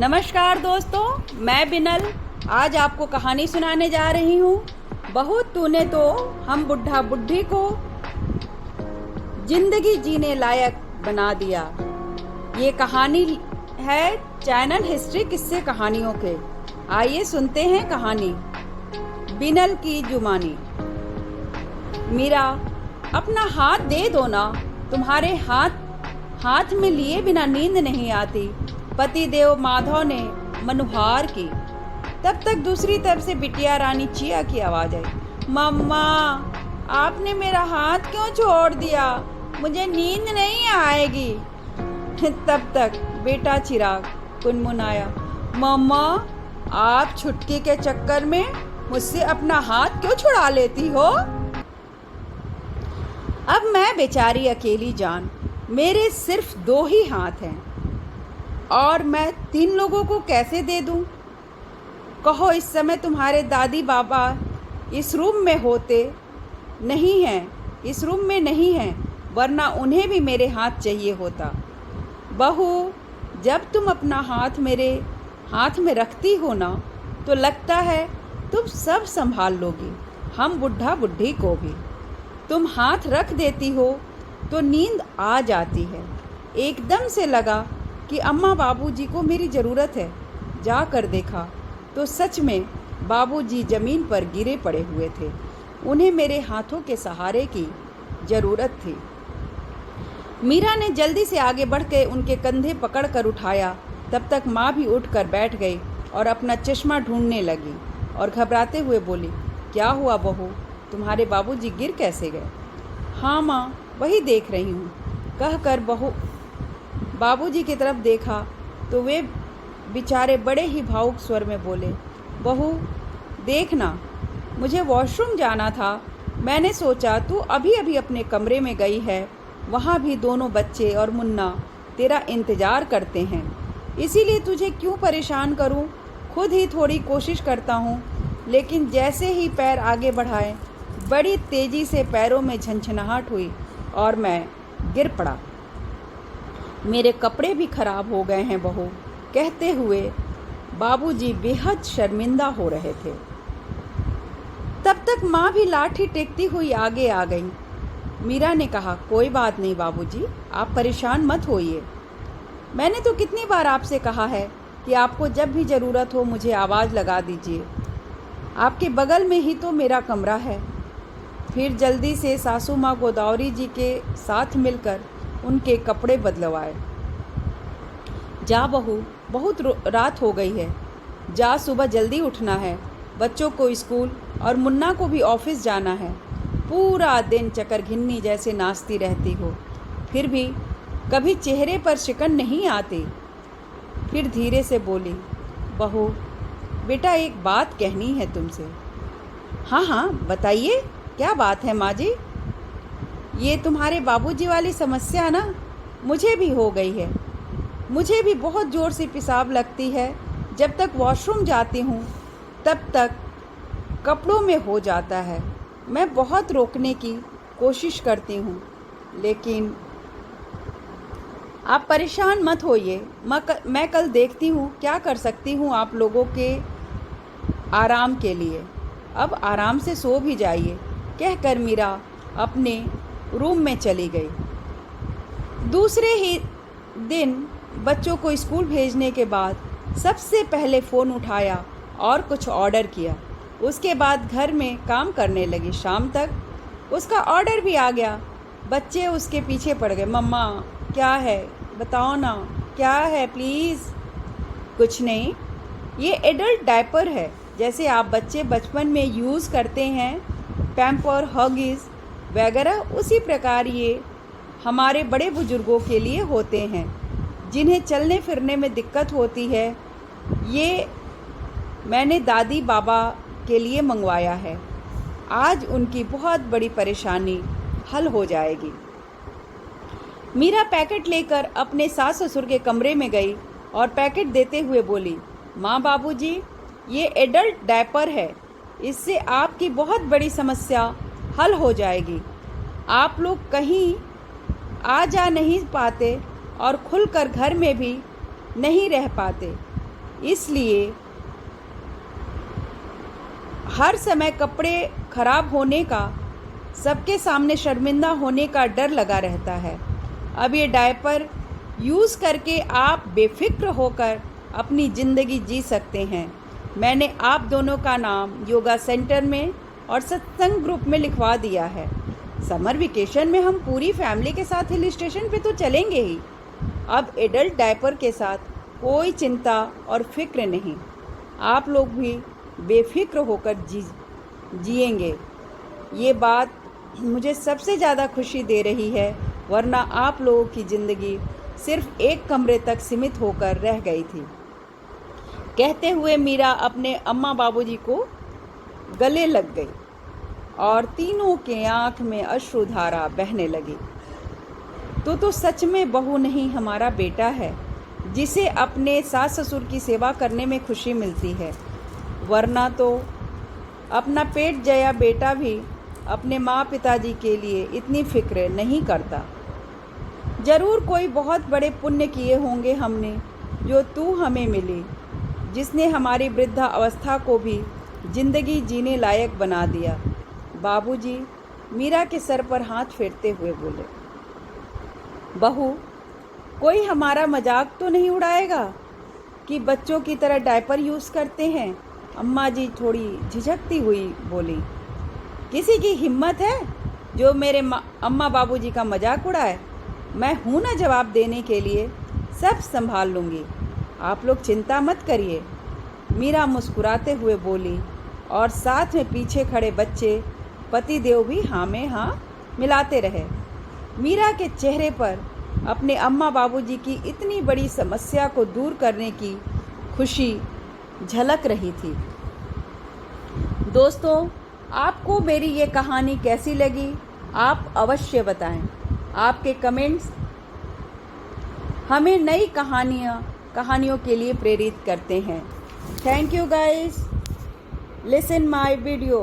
नमस्कार दोस्तों, मैं बिनल आज आपको कहानी सुनाने जा रही हूँ। बहू तूने तो हम बुढ़ा बुढ़ी को जिंदगी जीने लायक बना दिया। ये कहानी है चैनल हिस्ट्री किस्से कहानियों के। आइए सुनते हैं कहानी। बिनल की जुबानी। मीरा, अपना हाथ दे दो ना, तुम्हारे हाथ में लिए बिना नींद नहीं आती, पति देव माधव ने मनुहार की। तब तक दूसरी तरफ से बिटिया रानी चिया की आवाज आई। मम्मा, आपने मेरा हाथ क्यों छोड़ दिया? मुझे नींद नहीं आएगी। तब तक बेटा चिराग गुनगुनाया, मम्मा, आप छुटकी के चक्कर में मुझसे अपना हाथ क्यों छुड़ा लेती हो? अब मैं बेचारी अकेली जान, मेरे सिर्फ 2 ही हाथ हैं और मैं 3 लोगों को कैसे दे दूं? कहो, इस समय तुम्हारे दादी बाबा इस रूम में नहीं हैं, वरना उन्हें भी मेरे हाथ चाहिए होता। बहू, जब तुम अपना हाथ मेरे हाथ में रखती हो ना, तो लगता है तुम सब संभाल लोगी, हम बुढ़ा बुढ़ी को भी। तुम हाथ रख देती हो तो नींद आ जाती है। एकदम से लगा कि अम्मा बाबूजी को मेरी ज़रूरत है। जाकर देखा तो सच में बाबूजी ज़मीन पर गिरे पड़े हुए थे। उन्हें मेरे हाथों के सहारे की ज़रूरत थी। मीरा ने जल्दी से आगे बढ़ के उनके कंधे पकड़कर उठाया। तब तक माँ भी उठकर बैठ गई और अपना चश्मा ढूंढने लगी और घबराते हुए बोली, क्या हुआ बहू, तुम्हारे बाबूजी गिर कैसे गए? हाँ माँ, वही देख रही हूँ, कहकर बाबूजी की तरफ देखा तो वे बेचारे बड़े ही भावुक स्वर में बोले, बहू देखना, मुझे वॉशरूम जाना था। मैंने सोचा तू अभी अभी अपने कमरे में गई है, वहाँ भी दोनों बच्चे और मुन्ना तेरा इंतज़ार करते हैं, इसीलिए तुझे क्यों परेशान करूँ। खुद ही थोड़ी कोशिश करता हूँ, लेकिन जैसे ही पैर आगे बढ़ाए, बड़ी तेज़ी से पैरों में झंझनाहट हुई और मैं गिर पड़ा। मेरे कपड़े भी खराब हो गए हैं बहू। कहते हुए बाबूजी बेहद शर्मिंदा हो रहे थे। तब तक माँ भी लाठी टेकती हुई आगे आ गई। मीरा ने कहा, कोई बात नहीं बाबूजी, आप परेशान मत होइए। मैंने तो कितनी बार आपसे कहा है कि आपको जब भी ज़रूरत हो मुझे आवाज़ लगा दीजिए। आपके बगल में ही तो मेरा कमरा है। फिर जल्दी से सासू माँ गोदावरी जी के साथ मिलकर उनके कपड़े बदलवाए। जा बहू, बहुत रात हो गई है, जा, सुबह जल्दी उठना है, बच्चों को स्कूल और मुन्ना को भी ऑफिस जाना है। पूरा दिन चकरघिन्नी जैसे नाचती रहती हो, फिर भी कभी चेहरे पर शिकन नहीं आती। फिर धीरे से बोली, बहू बेटा, एक बात कहनी है तुमसे। हाँ हाँ बताइए, क्या बात है माँ जी? ये तुम्हारे बाबूजी वाली समस्या ना मुझे भी हो गई है। मुझे भी बहुत ज़ोर से पेशाब लगती है। जब तक वॉशरूम जाती हूँ तब तक कपड़ों में हो जाता है। मैं बहुत रोकने की कोशिश करती हूँ, लेकिन आप परेशान मत होइए, मैं कल देखती हूँ क्या कर सकती हूँ आप लोगों के आराम के लिए। अब आराम से सो भी जाइए, कहकर मीरा अपने रूम में चली गई। दूसरे ही दिन बच्चों को स्कूल भेजने के बाद सबसे पहले फ़ोन उठाया और कुछ ऑर्डर किया। उसके बाद घर में काम करने लगी। शाम तक उसका ऑर्डर भी आ गया। बच्चे उसके पीछे पड़ गए, मम्मा क्या है बताओ ना, क्या है प्लीज़। कुछ नहीं, ये एडल्ट डायपर है, जैसे आप बच्चे बचपन में यूज़ करते हैं पैम्पर, हॉगीज़ वगैरह, उसी प्रकार ये हमारे बड़े बुजुर्गों के लिए होते हैं जिन्हें चलने फिरने में दिक्कत होती है। ये मैंने दादी बाबा के लिए मंगवाया है। आज उनकी बहुत बड़ी परेशानी हल हो जाएगी। मीरा पैकेट लेकर अपने सास ससुर के कमरे में गई और पैकेट देते हुए बोली, माँ बाबूजी, ये एडल्ट डायपर है, इससे आपकी बहुत बड़ी समस्या हल हो जाएगी। आप लोग कहीं आ जा नहीं पाते और खुलकर घर में भी नहीं रह पाते। इसलिए हर समय कपड़े खराब होने का, सबके सामने शर्मिंदा होने का डर लगा रहता है। अब ये डायपर यूज़ करके आप बेफिक्र होकर अपनी ज़िंदगी जी सकते हैं। मैंने आप दोनों का नाम योगा सेंटर में और सत्संग ग्रुप में लिखवा दिया है। समर वेकेशन में हम पूरी फैमिली के साथ हिल स्टेशन पे तो चलेंगे ही। अब एडल्ट डायपर के साथ कोई चिंता और फिक्र नहीं। आप लोग भी बेफिक्र होकर जिएंगे। ये बात मुझे सबसे ज़्यादा खुशी दे रही है, वरना आप लोगों की ज़िंदगी सिर्फ एक कमरे तक सीमित होकर रह गई थी। कहते हुए मीरा अपने अम्मा बाबूजी को गले लग गई और तीनों के आँख में अश्रुधारा बहने लगी। तो सच में बहू नहीं, हमारा बेटा है, जिसे अपने सास ससुर की सेवा करने में खुशी मिलती है। वरना तो अपना पेट जया बेटा भी अपने माँ पिताजी के लिए इतनी फिक्र नहीं करता। ज़रूर कोई बहुत बड़े पुण्य किए होंगे हमने, जो तू हमें मिली, जिसने हमारी वृद्धा अवस्था को भी जिंदगी जीने लायक बना दिया। बाबूजी मीरा के सर पर हाथ फेरते हुए बोले, बहू, कोई हमारा मजाक तो नहीं उड़ाएगा कि बच्चों की तरह डायपर यूज़ करते हैं? अम्मा जी थोड़ी झिझकती हुई बोली। किसी की हिम्मत है जो मेरे अम्मा बाबूजी का मजाक उड़ाए? मैं हूँ ना जवाब देने के लिए, सब संभाल लूँगी, आप लोग चिंता मत करिए। मीरा मुस्कुराते हुए बोली और साथ में पीछे खड़े बच्चे पतिदेव भी हाँ में हाँ मिलाते रहे। मीरा के चेहरे पर अपने अम्मा बाबूजी की इतनी बड़ी समस्या को दूर करने की खुशी झलक रही थी। दोस्तों, आपको मेरी ये कहानी कैसी लगी, आप अवश्य बताएं। आपके कमेंट्स हमें नई कहानियों के लिए प्रेरित करते हैं। Thank you guys, listen my video.